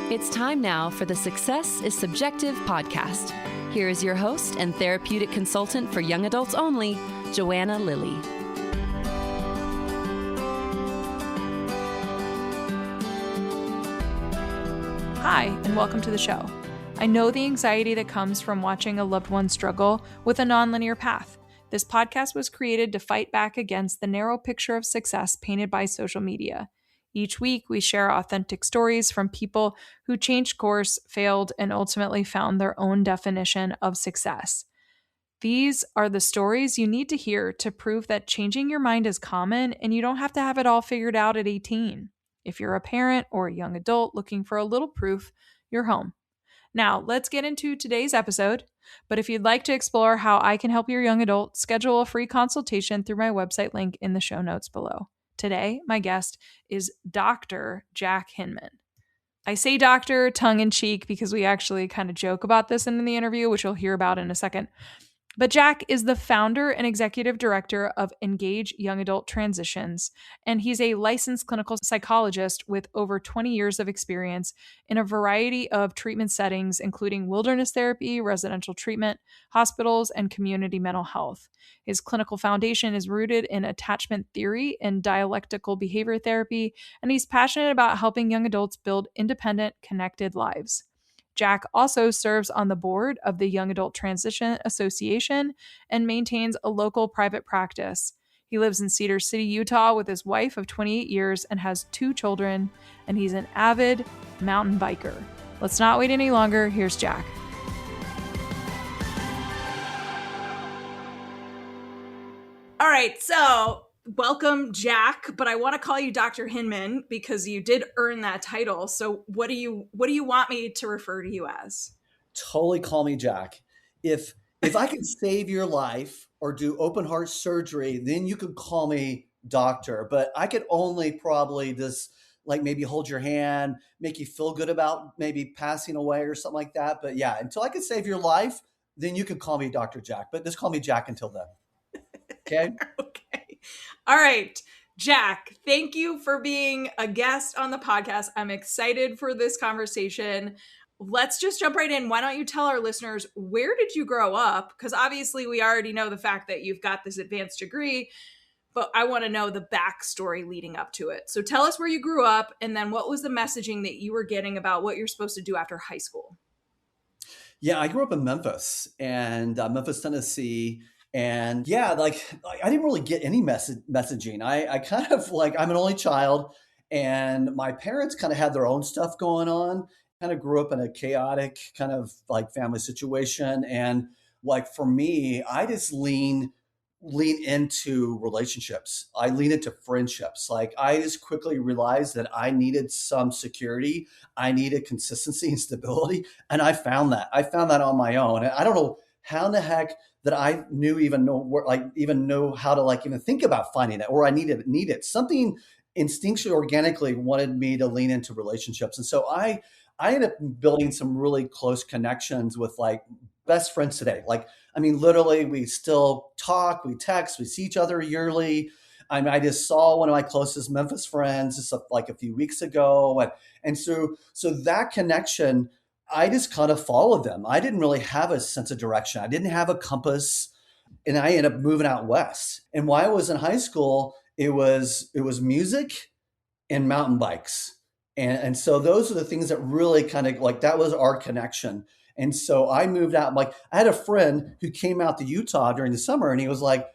It's time now for the Success is Subjective podcast. Here is your host and therapeutic consultant for young adults only, Joanna Lilley. Hi, and welcome to the show. I know the anxiety that comes from watching a loved one struggle with a nonlinear path. This podcast was created to fight back against the narrow picture of success painted by social media. Each week, we share authentic stories from people who changed course, failed, and ultimately found their own definition of success. These are the stories you need to hear to prove that changing your mind is common and you don't have to have it all figured out at 18. If you're a parent or a young adult looking for a little proof, you're home. Now, let's get into today's episode. But if you'd like to explore how I can help your young adult, schedule a free consultation through my website link in the show notes below. Today, my guest is Dr. Jack Hinman. I say doctor tongue-in-cheek because we actually kind of joke about this in the interview, which you'll hear about in a second. But Jack is the founder and executive director of Engage Young Adult Transitions, and he's a licensed clinical psychologist with over 20 years of experience in a variety of treatment settings, including wilderness therapy, residential treatment, hospitals, and community mental health. His clinical foundation is rooted in attachment theory and dialectical behavior therapy, and he's passionate about helping young adults build independent, connected lives. Jack also serves on the board of the Young Adult Transition Association and maintains a local private practice. He lives in Cedar City, Utah with his wife of 28 years and has 2 children, and he's an avid mountain biker. Let's not wait any longer. Here's Jack. All right, so welcome, Jack, but I want to call you Dr. Hinman because you did earn that title. So what do you want me to refer to you as? Totally call me Jack. If I can save your life or do open heart surgery, then you could call me doctor. But I could only probably just like maybe hold your hand, make you feel good about maybe passing away or something like that. But yeah, until I can save your life, then you could call me Dr. Jack. But just call me Jack until then. Okay? Okay. All right, Jack, thank you for being a guest on the podcast. I'm excited for this conversation. Let's just jump right in. Why don't you tell our listeners, where did you grow up? Because obviously we already know the fact that you've got this advanced degree, but I want to know the backstory leading up to it. So tell us where you grew up, and then what was the messaging that you were getting about what you're supposed to do after high school? Yeah, I grew up in Memphis Memphis, Tennessee. And yeah, like I didn't really get any messaging. I kind of like, I'm an only child and my parents kind of had their own stuff going on, kind of grew up in a chaotic kind of like family situation. And like for me, I just lean into relationships. I lean into friendships. Like I just quickly realized that I needed some security. I needed consistency and stability. And I found that on my own. And I don't know how in the heck that I even know how to like even think about finding it, or I needed something instinctually, organically wanted me to lean into relationships. And so I ended up building some really close connections with like best friends today. Like, I mean, literally we still talk, we text, we see each other yearly. I just saw one of my closest Memphis friends just like a few weeks ago. And so that connection, I just kind of followed them. I didn't really have a sense of direction. I didn't have a compass, and I ended up moving out west. And while I was in high school, it was music and mountain bikes. And so those are the things that really kind of like, that was our connection. And so I moved out. Like I had a friend who came out to Utah during the summer, and he was like,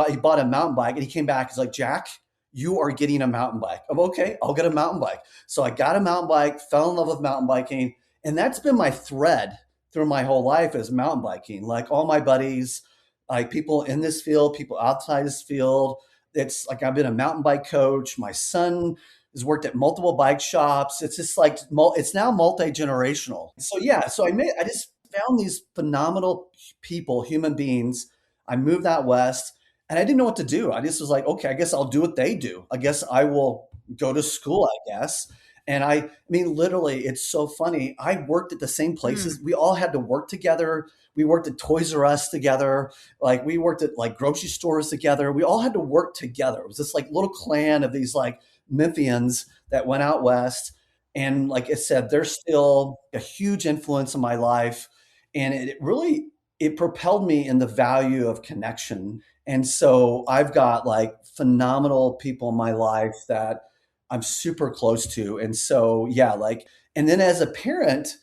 he bought a mountain bike, and he came back. He's like, Jack, you are getting a mountain bike. I'm okay. I'll get a mountain bike. So I got a mountain bike, fell in love with mountain biking. And that's been my thread through my whole life is mountain biking. Like all my buddies, like people in this field, people outside this field. It's like I've been a mountain bike coach. My son has worked at multiple bike shops. It's just like, it's now multi-generational. So yeah, I just found these phenomenal people, human beings. I moved out west and I didn't know what to do. I just was like, okay, I guess I'll do what they do. I guess I will go to school, I guess. And I mean, literally, it's so funny. I worked at the same places. We all had to work together. We worked at Toys R Us together. Like we worked at like grocery stores together. We all had to work together. It was this like little clan of these like Memphians that went out west. And like I said, they're still a huge influence in my life. And it really, it propelled me in the value of connection. And so I've got like phenomenal people in my life that I'm super close to. And so, yeah, like, and then as a parent,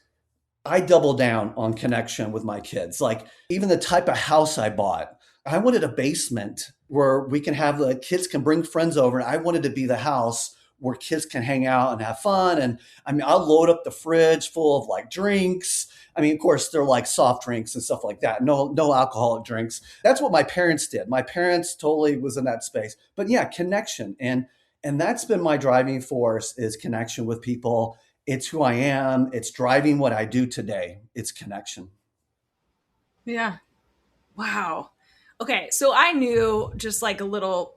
I double down on connection with my kids. Like even the type of house I bought, I wanted a basement where we can have the kids can bring friends over. And I wanted to be the house where kids can hang out and have fun. And I mean, I'll load up the fridge full of like drinks. I mean, of course, they're like soft drinks and stuff like that. No alcoholic drinks. That's what my parents did. My parents totally was in that space. But yeah, connection. And that's been my driving force is connection with people. It's who I am. It's driving what I do today. It's connection. Yeah. Wow. Okay. So I knew just like a little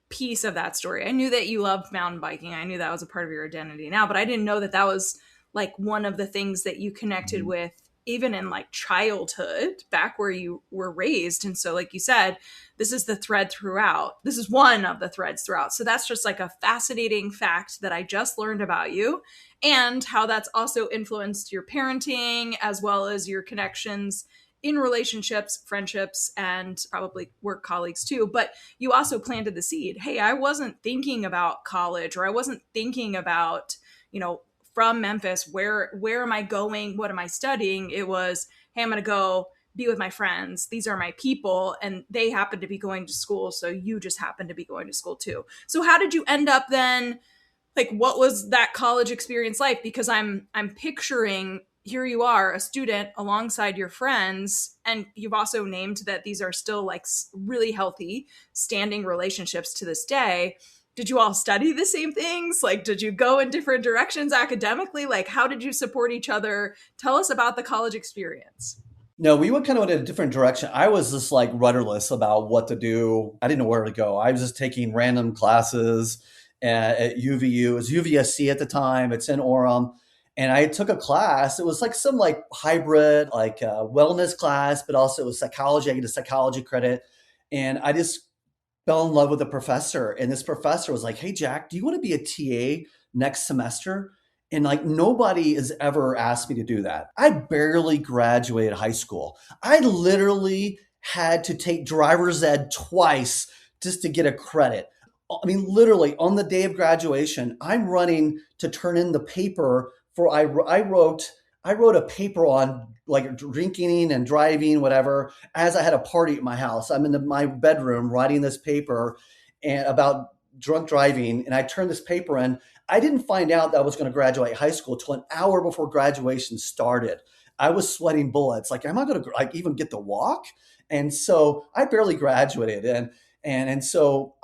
piece of that story. I knew that you loved mountain biking. I knew that was a part of your identity now, but I didn't know that that was like one of the things that you connected with even in like childhood back where you were raised. And so like you said, this is the thread throughout. This is one of the threads throughout. So that's just like a fascinating fact that I just learned about you and how that's also influenced your parenting as well as your connections in relationships, friendships, and probably work colleagues too. But you also planted the seed. Hey, I wasn't thinking about college or I wasn't thinking about, from Memphis, where am I going? What am I studying? It was, hey, I'm going to go be with my friends. These are my people. And they happen to be going to school. So you just happen to be going to school too. So how did you end up then? Like, what was that college experience like? Because I'm picturing here you are, a student alongside your friends, and you've also named that these are still like really healthy standing relationships to this day. Did you all study the same things? Like, did you go in different directions academically? Like, how did you support each other? Tell us about the college experience. No, we went kind of in a different direction. I was just like rudderless about what to do. I didn't know where to go. I was just taking random classes at UVU. It was UVSC at the time. It's in Orem. And I took a class. It was like some like hybrid, like wellness class, but also it was psychology. I get a psychology credit. And I just fell in love with the professor. And this professor was like, hey, Jack, do you want to be a TA next semester? And like nobody has ever asked me to do that. I barely graduated high school. I literally had to take driver's ed twice just to get a credit. I mean, literally on the day of graduation, I'm running to turn in the paper for I wrote a paper on like drinking and driving, whatever, as I had a party at my house. I'm in my bedroom writing this paper and about drunk driving, and I turned this paper in. I didn't find out that I was going to graduate high school till an hour before graduation started. I was sweating bullets. Like, am I going to like even get to walk? And so I barely graduated, and so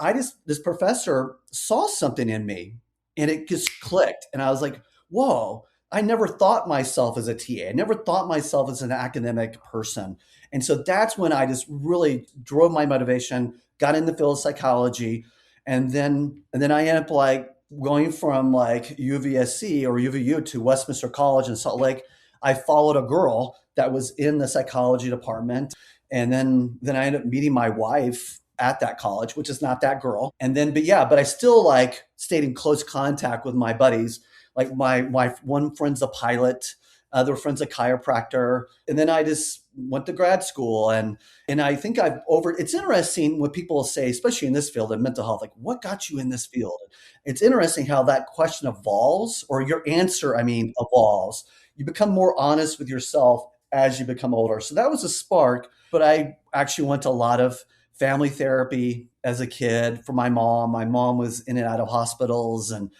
this professor saw something in me, and it just clicked, and I was like, whoa. I never thought myself as a TA. I never thought myself as an academic person. And so that's when I just really drove my motivation, got in the field of psychology. And then I ended up like going from like UVSC or UVU to Westminster College in Salt Lake. I followed a girl that was in the psychology department. And then I ended up meeting my wife at that college, which is not that girl. And then, but I still like stayed in close contact with my buddies. Like my one friend's a pilot, other friend's a chiropractor. And then I just went to grad school. And I think it's interesting what people say, especially in this field of mental health, like what got you in this field? It's interesting how that question evolves, or your answer, evolves. You become more honest with yourself as you become older. So that was a spark. But I actually went to a lot of family therapy as a kid for my mom. My mom was in and out of hospitals, and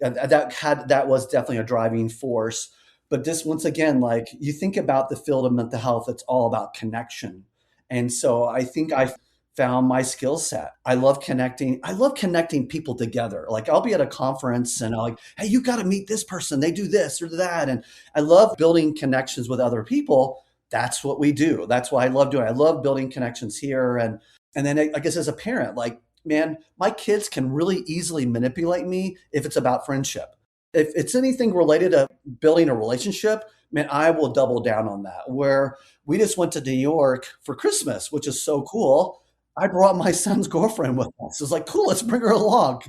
that was definitely a driving force. But just once again, like you think about the field of mental health, it's all about connection. And so I think I found my skill set. I love connecting people together. Like I'll be at a conference and I'm like, hey, you got to meet this person. They do this or that. And I love building connections with other people. That's what we do. That's what I love doing. I love building connections here. And then I guess as a parent, like, man, my kids can really easily manipulate me if it's about friendship. If it's anything related to building a relationship, man, I will double down on that. Where we just went to New York for Christmas, which is so cool. I brought my son's girlfriend with us. It's like, cool, let's bring her along.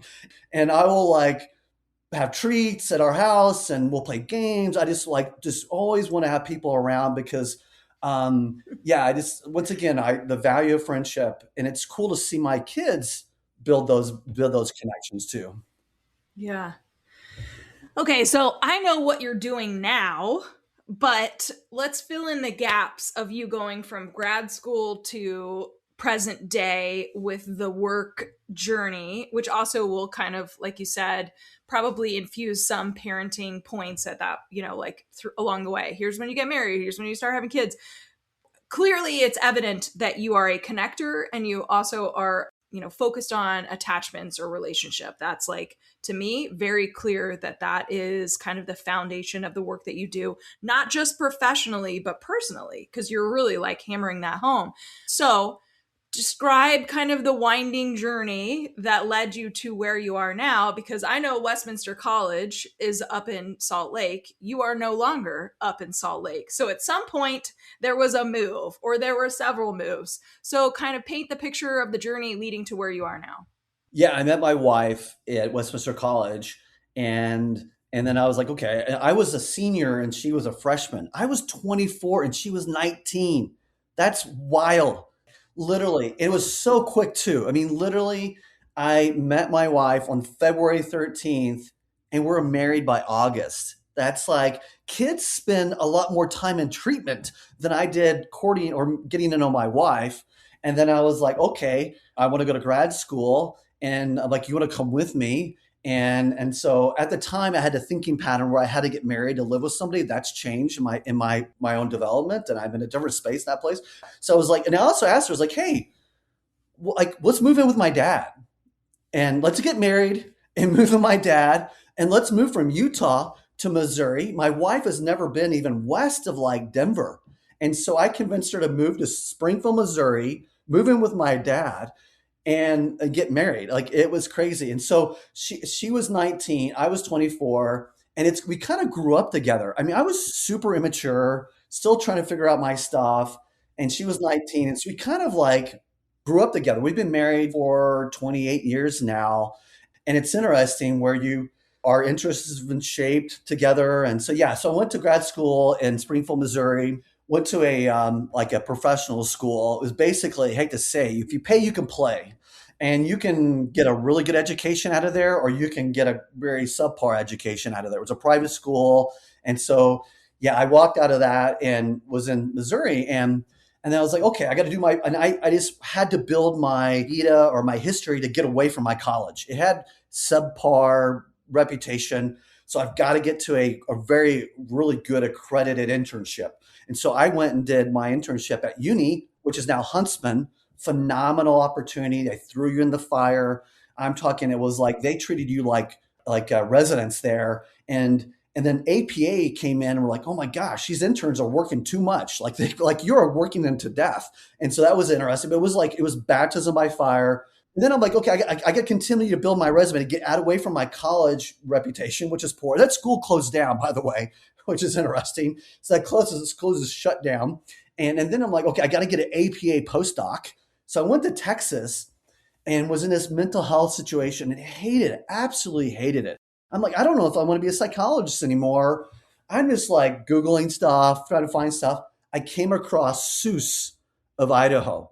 And I will like have treats at our house and we'll play games. I just always want to have people around because I just, once again, the value of friendship, and it's cool to see my kids build those connections too. Yeah. Okay, so I know what you're doing now, but let's fill in the gaps of you going from grad school to present day with the work journey, which also will kind of, like you said, probably infuse some parenting points at that, along the way. Here's when you get married, here's when you start having kids. Clearly, it's evident that you are a connector and you also are focused on attachments or relationship. That's like, to me, very clear that that is kind of the foundation of the work that you do, not just professionally, but personally, because you're really like hammering that home. So describe kind of the winding journey that led you to where you are now, because I know Westminster College is up in Salt Lake. You are no longer up in Salt Lake. So at some point there was a move, or there were several moves. So kind of paint the picture of the journey leading to where you are now. Yeah, I met my wife at Westminster College, and then I was like, okay, I was a senior and she was a freshman. I was 24 and she was 19. That's wild. Literally, it was so quick too. I mean, literally, I met my wife on February 13th and we're married by August. That's like, kids spend a lot more time in treatment than I did courting or getting to know my wife. And then I was like, okay, I want to go to grad school. And I'm like, you want to come with me? And so at the time I had a thinking pattern where I had to get married to live with somebody. That's changed in my own development, and I'm in a different space in that place. So I was like, and I also asked her, I was like, hey, let's move in with my dad and let's get married and move with my dad, and let's move from Utah to Missouri. My wife has never been even west of like Denver. And so I convinced her to move to Springfield, Missouri, move in with my dad, and get married. Like, it was crazy. And so she was 19, I was 24, and we kind of grew up together. I mean, I was super immature, still trying to figure out my stuff, and she was 19, and so we kind of like grew up together. We've been married for 28 years now, and it's interesting where our interests have been shaped together. And so so I went to grad school in Springfield, Missouri. Went to a professional school. It was basically, I hate to say, if you pay, you can play. And you can get a really good education out of there, or you can get a very subpar education out of there. It was a private school. And so, I walked out of that and was in Missouri. And then I was like, okay, I got to do and I just had to build my vita or my history to get away from my college. It had subpar reputation. So I've got to get to a very, really good accredited internship. And so I went and did my internship at uni, which is now Huntsman. Phenomenal opportunity. They threw you in the fire. I'm talking, it was like they treated you like residents there. And then APA came in and were like, oh my gosh, these interns are working too much. Like you're working them to death. And so that was interesting. But it was baptism by fire. And then I'm like, okay, I got to continue to build my resume to get away from my college reputation, which is poor. That school closed down, by the way, which is interesting. So that school is shut down. And then I'm like, okay, I got to get an APA postdoc. So I went to Texas and was in this mental health situation and hated it, absolutely hated it. I'm like, I don't know if I want to be a psychologist anymore. I'm just like Googling stuff, trying to find stuff. I came across Sioux of Idaho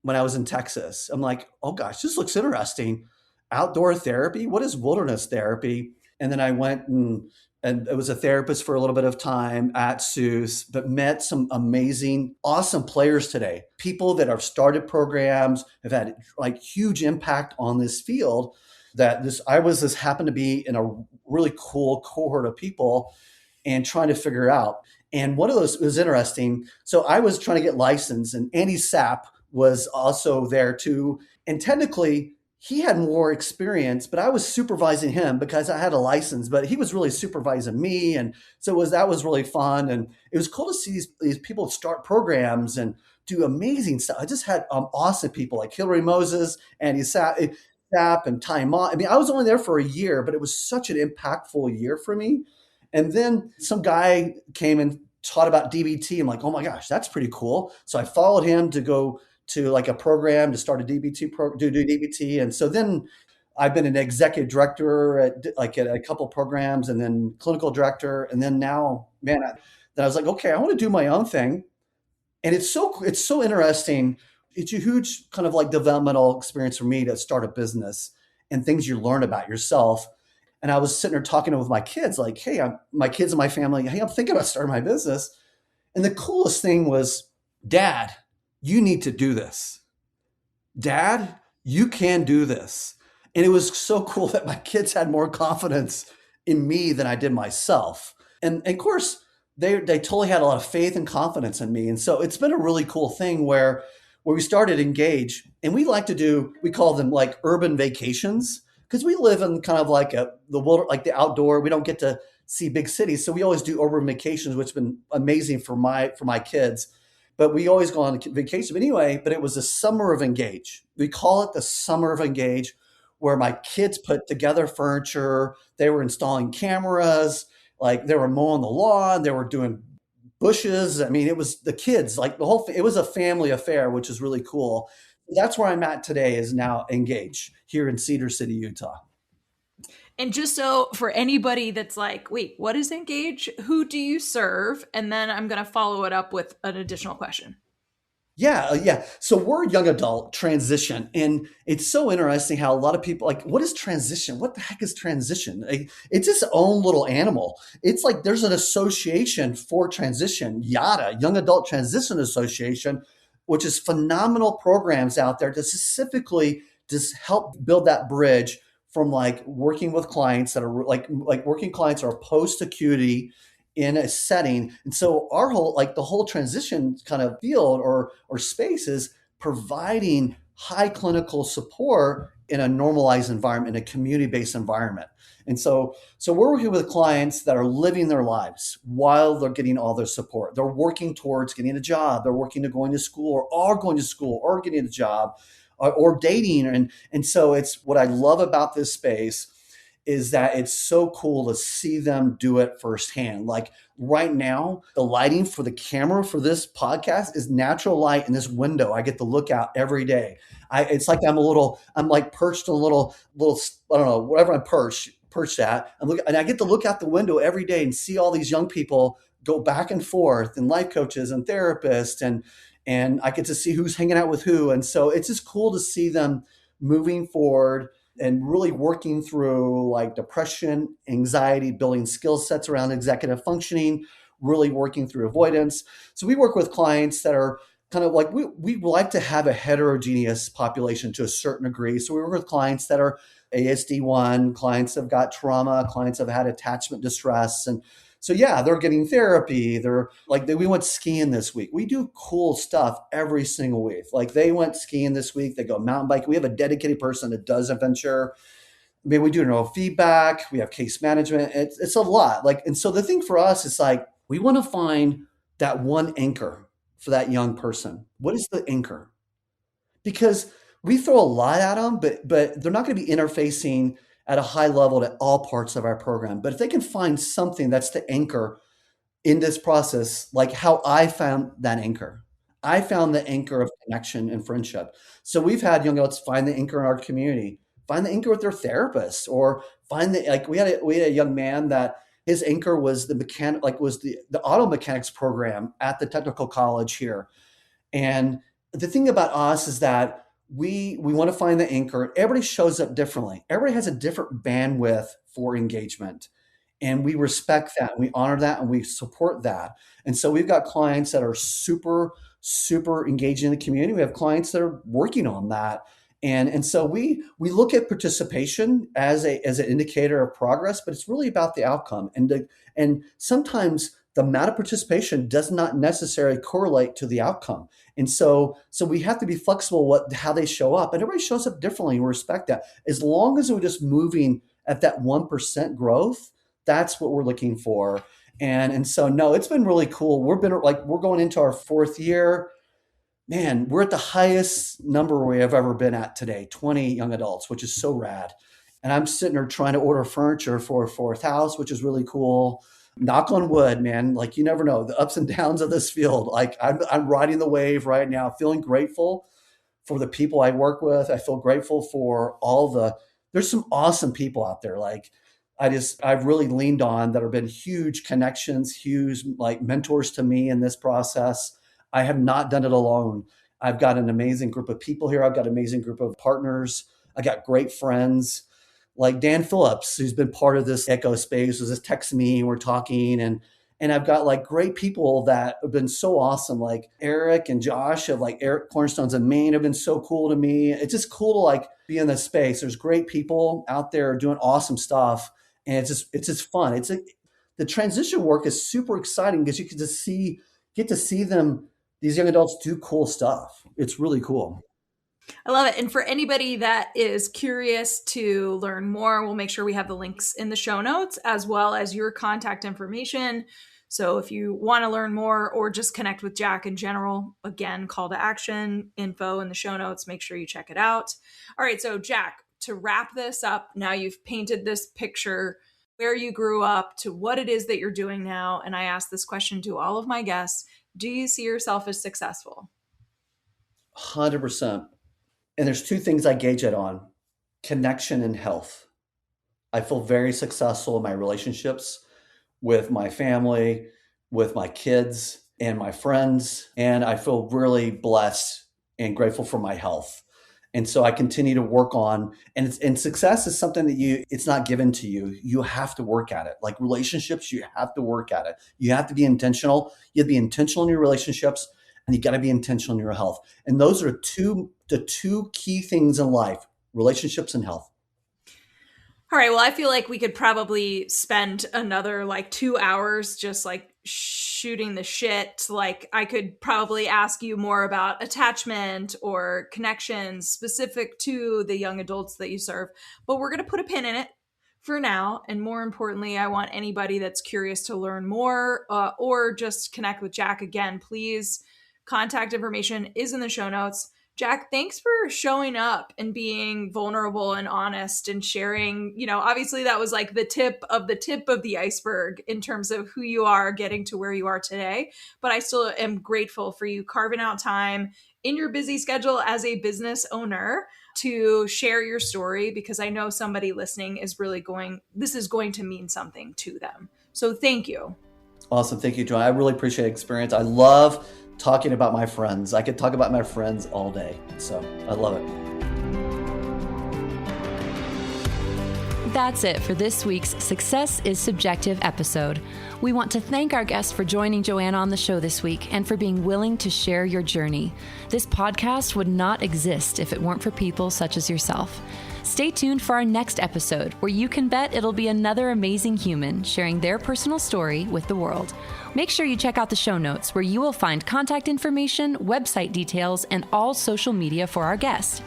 when I was in Texas. I'm like, oh gosh, this looks interesting. Outdoor therapy? What is wilderness therapy? And then I went and it was a therapist for a little bit of time at Sioux, but met some amazing, awesome players today. People that have started programs, have had like huge impact on this field. I happened to be in a really cool cohort of people and trying to figure out. And one of those was interesting. So I was trying to get licensed, and Andy Sapp was also there too. And technically, he had more experience, but I was supervising him because I had a license, but he was really supervising me. And so that was really fun. And it was cool to see these people start programs and do amazing stuff. I just had awesome people like Hillary Moses, Andy Sapp, and Ty Ma. I mean, I was only there for a year, but it was such an impactful year for me. And then some guy came and taught about DBT. I'm like, oh my gosh, that's pretty cool. So I followed him to go to like a program to start a DBT do DBT. And so then I've been an executive director at a couple programs, and then clinical director. And then now, man, then I was like, okay, I want to do my own thing. And it's so interesting. It's a huge kind of like developmental experience for me to start a business and things you learn about yourself. And I was sitting there talking with my kids, like, hey, my kids and my family, hey, I'm thinking about starting my business. And the coolest thing was, Dad, you need to do this. Dad, you can do this. And it was so cool that my kids had more confidence in me than I did myself. And of course, they totally had a lot of faith and confidence in me. And so it's been a really cool thing where we started Engage, and we call them like urban vacations, because we live in kind of like the outdoor. We don't get to see big cities. So we always do urban vacations, which has been amazing for my kids. But we always go on vacation. But anyway, it was the summer of Engage. We call it the summer of Engage, where my kids put together furniture. They were installing cameras, like they were mowing the lawn, they were doing bushes. I mean, it was the kids, like it was a family affair, which is really cool. That's where I'm at today, is now Engage here in Cedar City, Utah. And just so for anybody that's like, wait, what is Engage? Who do you serve? And then I'm going to follow it up with an additional question. Yeah. So we're young adult transition. And it's so interesting how a lot of people like, what is transition? What the heck is transition? It's its own little animal. It's like there's an association for transition, YADA, Young Adult Transition Association, which is phenomenal programs out there to specifically just help build that bridge from like working with clients that are like working clients are post acuity in a setting. And so the whole transition kind of field or space is providing high clinical support in a normalized environment, in a community-based environment. And so we're working with clients that are living their lives while they're getting all their support. They're working towards getting a job. They're working to going to school or are going to school or getting a job or dating. And so it's what I love about this space is that it's so cool to see them do it firsthand. Like right now, the lighting for the camera for this podcast is natural light in this window. I get to look out every day. It's like I'm like perched on a little, I don't know, whatever I'm perched at. And I get to look out the window every day and see all these young people go back and forth, and life coaches and therapists, and I get to see who's hanging out with who. And so it's just cool to see them moving forward and really working through like depression, anxiety, building skill sets around executive functioning, really working through avoidance. So we work with clients that are kind of like, we like to have a heterogeneous population to a certain degree. So we work with clients that are ASD1, clients have got trauma, clients have had attachment distress. And so, yeah, they're getting therapy. We went skiing this week. We do cool stuff every single week. Like they went skiing this week. They go mountain biking. We have a dedicated person that does adventure. Maybe we do neurofeedback. We have case management. It's a lot. And so the thing for us is like, we want to find that one anchor for that young person. What is the anchor? Because we throw a lot at them, but they're not going to be interfacing at a high level to all parts of our program. But if they can find something that's the anchor in this process, like how I found that anchor. I found the anchor of connection and friendship. So we've had young adults find the anchor in our community, find the anchor with their therapist, or we had a young man that his anchor was the auto mechanics program at the technical college here. And the thing about us is that we want to find the anchor. Everybody shows up differently. Everybody has a different bandwidth for engagement. And we respect that, and we honor that, and we support that. And so we've got clients that are super, super engaged in the community. We have clients that are working on that. And so we look at participation as an indicator of progress, but it's really about the outcome. And sometimes the amount of participation does not necessarily correlate to the outcome. And so we have to be flexible how they show up. And everybody shows up differently, and we respect that. As long as we're just moving at that 1% growth, that's what we're looking for. And so, no, it's been really cool. We're going into our 4th year. Man, we're at the highest number we have ever been at today, 20 young adults, which is so rad. And I'm sitting there trying to order furniture for a 4th house, which is really cool. Knock on wood, man. Like, you never know the ups and downs of this field. Like I'm riding the wave right now, feeling grateful for the people I work with. I feel grateful for all the there's some awesome people out there. Like I've really leaned on that have been huge connections, huge like mentors to me in this process. I have not done it alone. I've got an amazing group of people here. I've got an amazing group of partners. I got great friends like Dan Phillips, who's been part of this Echo space, who just texts me and we're talking. And I've got like great people that have been so awesome, like Eric and Josh of like Eric Cornerstones in Maine have been so cool to me. It's just cool to like be in this space. There's great people out there doing awesome stuff. And it's just fun. The transition work is super exciting because you get to see them, these young adults do cool stuff. It's really cool. I love it. And for anybody that is curious to learn more, we'll make sure we have the links in the show notes as well as your contact information. So if you want to learn more or just connect with Jack in general, again, call to action, info in the show notes. Make sure you check it out. All right. So Jack, to wrap this up, now you've painted this picture where you grew up to what it is that you're doing now. And I ask this question to all of my guests. Do you see yourself as successful? 100%. And there's two things I gauge it on: connection and health. I feel very successful in my relationships with my family, with my kids and my friends. And I feel really blessed and grateful for my health. And so I continue to work on, and success is something that it's not given to you. You have to work at it. Like relationships, you have to work at it. You have to be intentional. You have to be intentional in your relationships, and you got to be intentional in your health. And those are the two key things in life: relationships and health. All right. Well, I feel like we could probably spend another like 2 hours just like shooting the shit. Like I could probably ask you more about attachment or connections specific to the young adults that you serve, but we're going to put a pin in it for now. And more importantly, I want anybody that's curious to learn more or just connect with Jack again, please. Contact information is in the show notes. Jack, thanks for showing up and being vulnerable and honest and sharing. Obviously that was like the tip of the iceberg in terms of who you are getting to where you are today. But I still am grateful for you carving out time in your busy schedule as a business owner to share your story, because I know somebody listening this is going to mean something to them. So thank you. Awesome. Thank you, Joanna. I really appreciate the experience. I love talking about my friends. I could talk about my friends all day. So I love it. That's it for this week's Success is Subjective episode. We want to thank our guests for joining Joanna on the show this week and for being willing to share your journey. This podcast would not exist if it weren't for people such as yourself. Stay tuned for our next episode, where you can bet it'll be another amazing human sharing their personal story with the world. Make sure you check out the show notes, where you will find contact information, website details, and all social media for our guest.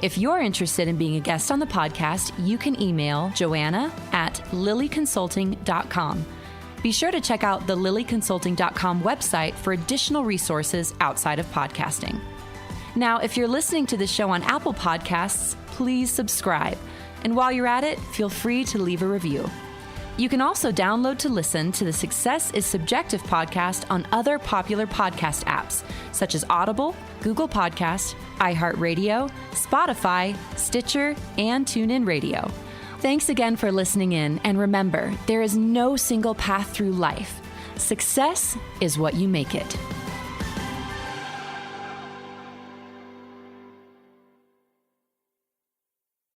If you're interested in being a guest on the podcast, you can email joanna@lilleyconsulting.com. Be sure to check out the lilleyconsulting.com website for additional resources outside of podcasting. Now, if you're listening to the show on Apple Podcasts, please subscribe. And while you're at it, feel free to leave a review. You can also download to listen to the Success is Subjective podcast on other popular podcast apps, such as Audible, Google Podcast, iHeartRadio, Spotify, Stitcher, and TuneIn Radio. Thanks again for listening in, and remember, there is no single path through life. Success is what you make it.